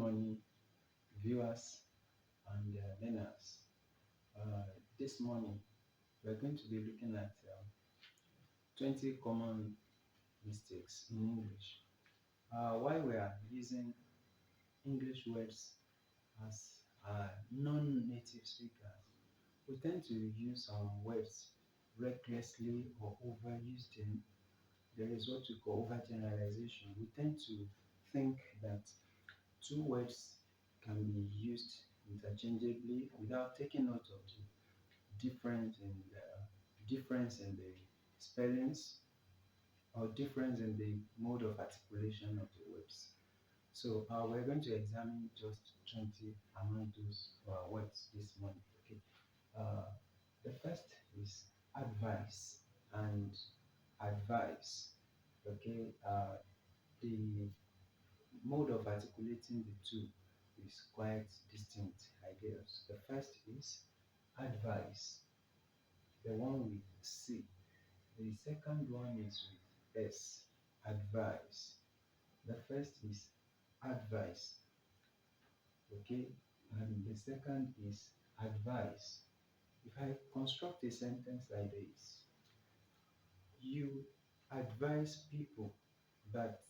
morning, viewers and learners. This morning, we're going to be looking at 20 common mistakes in English. Why we are using English words as non-native speakers, we tend to use some words recklessly or overuse them. There is what we call overgeneralization. We tend to think that two words can be used interchangeably without taking note of the difference in the spellings or difference in the mode of articulation of the words. So we're going to examine just 20 among those words this morning. Okay. Uh, the first is advice and advice. Okay. The mode of articulating the two is quite distinct, I guess. The first is advice, the one with C. The second one is with S, advice. The first is advice, okay, and the second is advice. If I construct a sentence like this, you advise people, but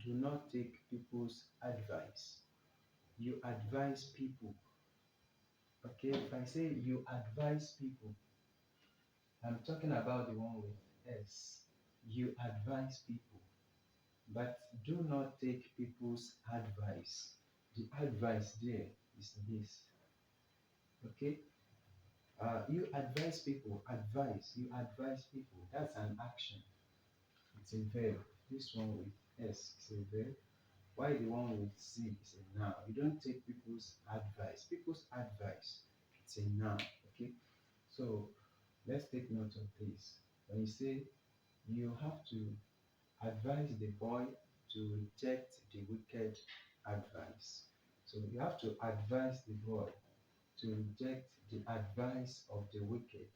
do not take people's advice. You advise people. Okay, if I say you advise people, I'm talking about the one with S. You advise people, but do not take people's advice. The advice there is this. Okay? You advise people, advise, you advise people. That's an action. It's a verb. This one with S is a verb. Why the one with C is a noun? You don't take people's advice. People's advice, it's a noun. Okay? So let's take note of this. When you say you have to advise the boy to reject the wicked advice. So you have to advise the boy to reject the advice of the wicked.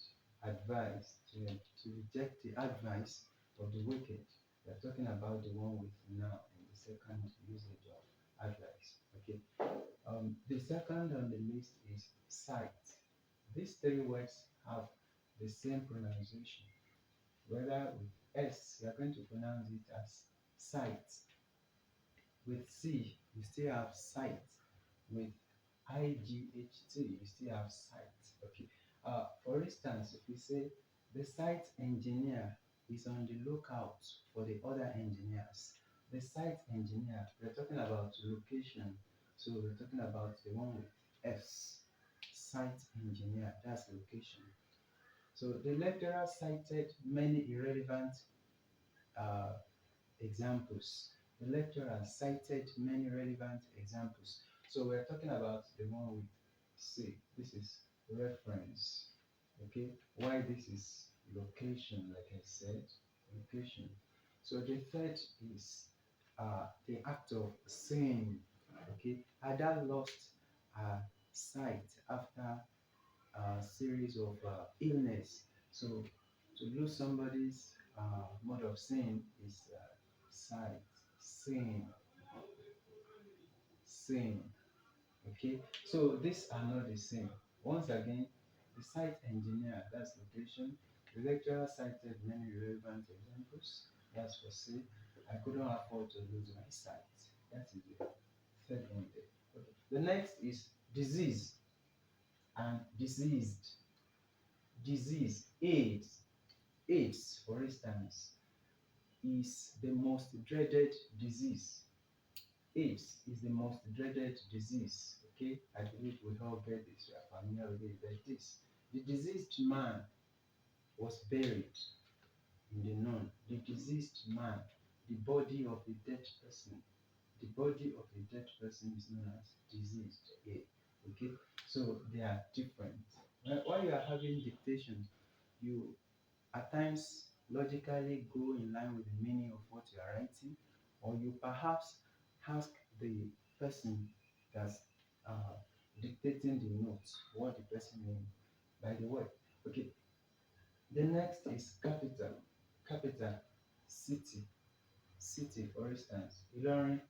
Advice to reject the advice of the wicked. We are talking about the one with now in the second usage of advice. Okay. The second on the list is sight. These three words have the same pronunciation. Whether with S, you are going to pronounce it as sight. With C, you still have sight. With IGHT, you still have sight. Okay. For instance, if we say the site engineer is on the lookout for the other engineers. The site engineer, we're talking about location. So we're talking about the one with S. Site engineer, that's location. So the lecturer cited many irrelevant uh, examples. The lecturer cited many relevant examples. So we're talking about the one with C. This is reference. Okay. Why this is location, like I said, location. So the third is the act of seeing. Okay. Ada lost her sight after a series of illness. So to lose somebody's mode of seeing is sight, seeing, seeing. Okay, so these are not the same. Once again, the site engineer, that's location. The lecturer cited many relevant examples. That's for say, I couldn't afford to lose my sight. That is the third one there. Okay. The next is disease and diseased. Disease, AIDS. AIDS, for instance, is the most dreaded disease. AIDS is the most dreaded disease. Okay, I believe we all get this. We are familiar with it. Like this, the diseased man was buried in the known. The diseased man, the body of a dead person. The body of a dead person is known as diseased. Okay, so they are different. While you are having dictation, you at times logically go in line with the meaning of what you are writing, or you perhaps ask the person that's uh, dictating the notes what the person means by the word. Okay, the next is capital. Capital, city. City, for instance, Ilorin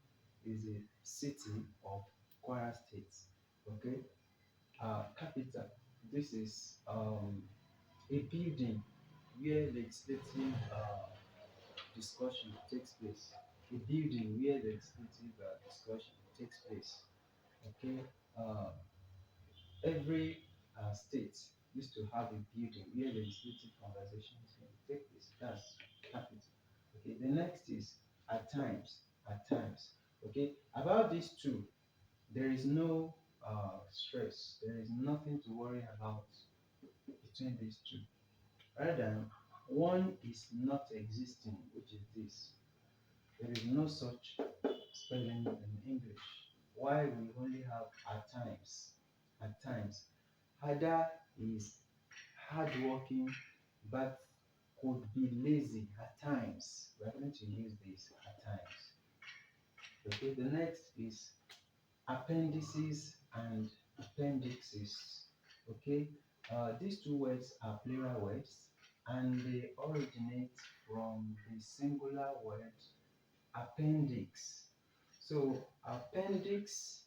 is a city of Kwara State. Okay, capital. This is a building where legislative discussion takes place. A building where legislative discussion takes place. Okay, uh, every state used to have a building where legislative conversations can take place. That's capital. Okay, the next is at times. At times. Okay, about these two, there is no stress. There is nothing to worry about between these two. Rather, one is not existing, which is this. There is no such spelling in English. Why we only have at times. At times. Hada is hardworking but could be lazy at times. We are going to use this at times. Okay, the next is appendices and appendixes. Okay, these two words are plural words and they originate from the singular word appendix. So, appendix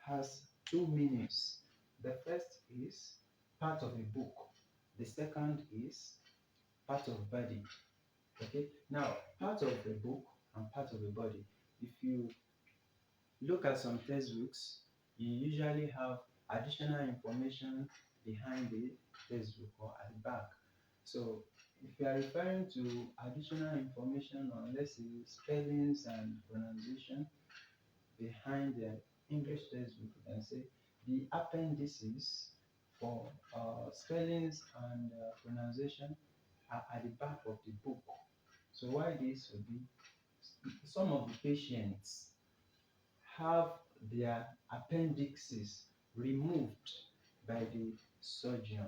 has two meanings. The first is part of a book, the second is part of body. Okay, now part of a book and part of a body. If you look at some textbooks, you usually have additional information behind the textbook or at the back. So if you are referring to additional information on, let's say, spellings and pronunciation behind the English textbook, you can say the appendices for spellings and pronunciation are at the back of the book. So why this would be, some of the patients have their appendixes removed by the surgeon.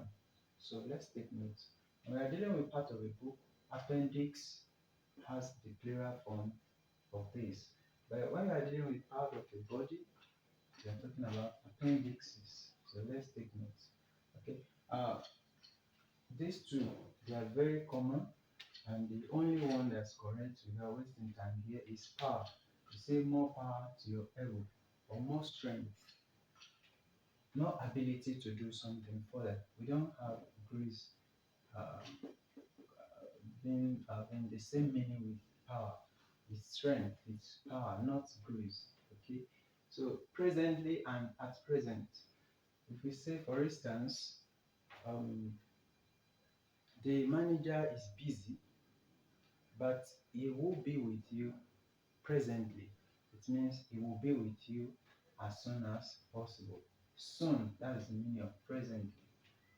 So let's take note. When we are dealing with part of a book, appendix has the plural form of this. But when we are dealing with part of a body, we are talking about appendixes. So let's take note. Okay. These two, they are very common, and the only one that's correct without wasting time here is power. You say more power to your ego, or more strength, more ability to do something further. We don't have grace uh, being the same meaning with power. It's strength, it's power, not grace. Okay. So presently and at present, if we say, for instance, um, the manager is busy, but he will be with you presently. It means he will be with you as soon as possible. Soon, that is the meaning of presently.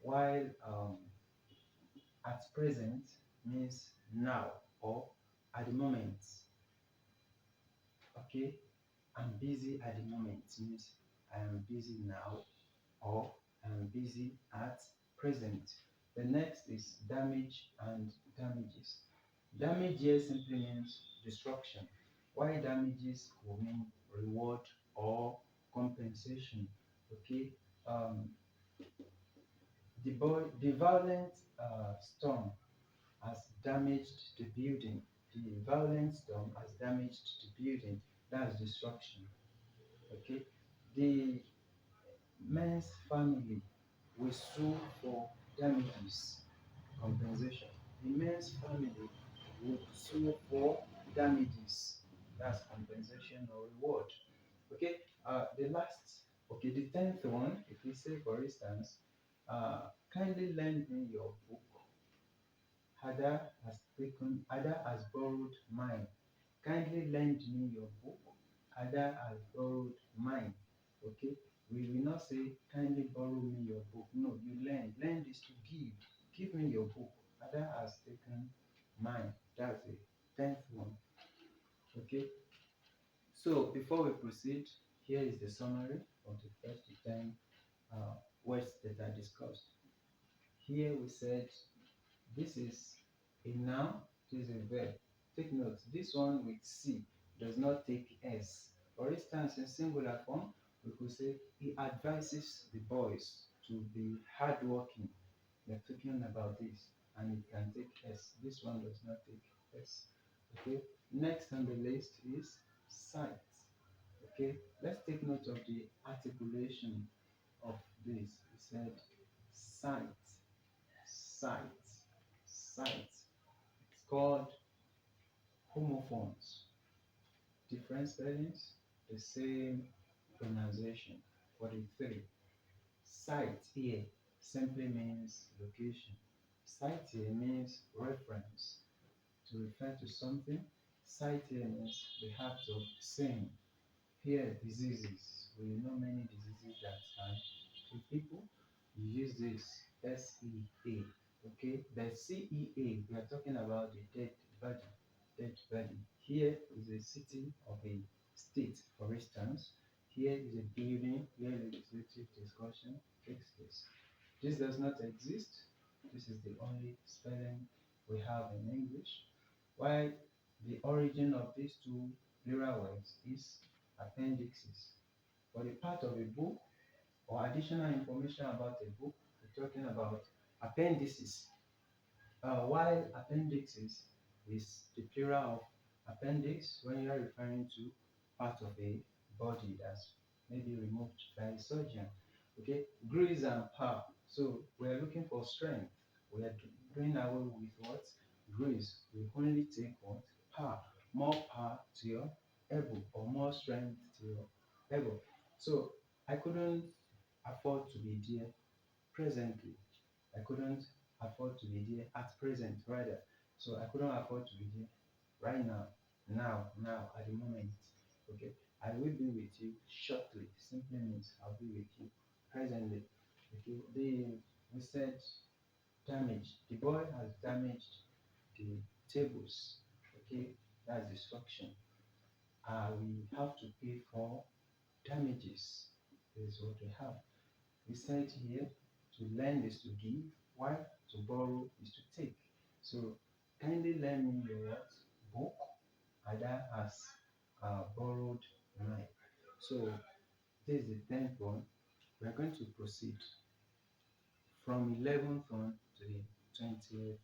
While at present means now or at the moment. Okay, I'm busy at the moment means I am busy now or I am busy at present. The next is damage and damages. Damage here simply means destruction, while damages will mean reward or compensation. Okay, um, the violent storm has damaged the building. The violent storm has damaged the building. That's destruction. Okay, the man's family will sue for damages, compensation. The man's family will sue for damages. That's compensation or reward. Okay, the last, okay, the tenth one, if we say, for instance, kindly lend me your book. Ada has borrowed mine. Kindly lend me your book. Ada has borrowed mine. Okay, we will not say kindly borrow me your book. No, you lend. Lend is to give. Give me your book. Ada has taken mine. That's the tenth one. Okay, so before we proceed, here is the summary of the first 10 words that I discussed. Here we said this is a noun, this is a verb. Take note, this one with C does not take S. For instance, in singular form, we could say he advises the boys to be hardworking. We're talking about this, and it can take S. This one does not take S. Okay. Next on the list is sight. Okay, let's take note of the articulation of this. It said sight, sight, sight. It's called homophones. Different spellings, the same pronunciation for the three. Sight here simply means location. Sight here means reference to refer to something. Sight here means the act of seeing. Here, diseases. We know many diseases that can kill people. You use this SEA. Okay, the CEA, we are talking about the dead body. Dead body. Here is a city of a state, for instance. Here is a building where legislative discussion takes place. This does not exist. This is the only spelling we have in English. Why the origin of these two plural words is appendixes. For the part of a book or additional information about a book, we're talking about appendices. While appendixes is the plural of appendix when you are referring to part of a body that's maybe removed by a surgeon. Okay, grace and power. So we're looking for strength. We are doing away with what? Grace. We only take what? Power. More power to your elbow or more strength to your elbow. So I couldn't afford to be there presently. I couldn't afford to be there at present, rather. So I couldn't afford to be there right now, now, at the moment. Okay, I will be with you shortly. Simply means I'll be with you presently. Okay, we said damage. The boy has damaged the tables. Okay, that's destruction. We have to pay for damages. This is what we have. We said here to lend is to give, while to borrow is to take. So kindly lend me your what? Book. Ada has borrowed mine. So this is the 10th one. We are going to proceed from 11th one to the 20th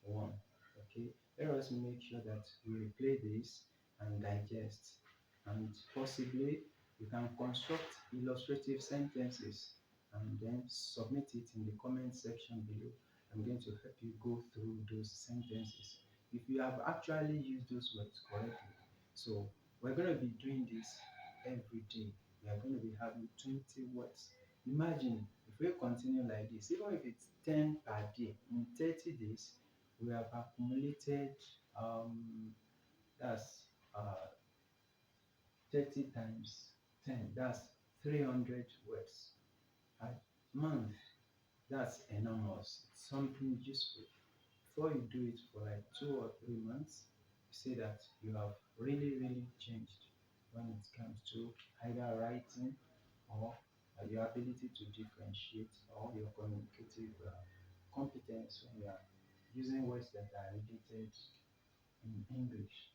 one. Okay, let us make sure that we replay this and digest, and possibly you can construct illustrative sentences and then submit it in the comment section below. I'm going to help you go through those sentences if you have actually used those words correctly. So we're going to be doing this every day. We are going to be having 20 words. Imagine if we continue like this, even if it's 10 per day, in 30 days we have accumulated that's 30 times 10, that's 300 words a month. That's enormous. It's something useful. Before you do it for like 2 or 3 months, you see that you have really changed when it comes to either writing or your ability to differentiate or your communicative competence when you are using words that are related in English.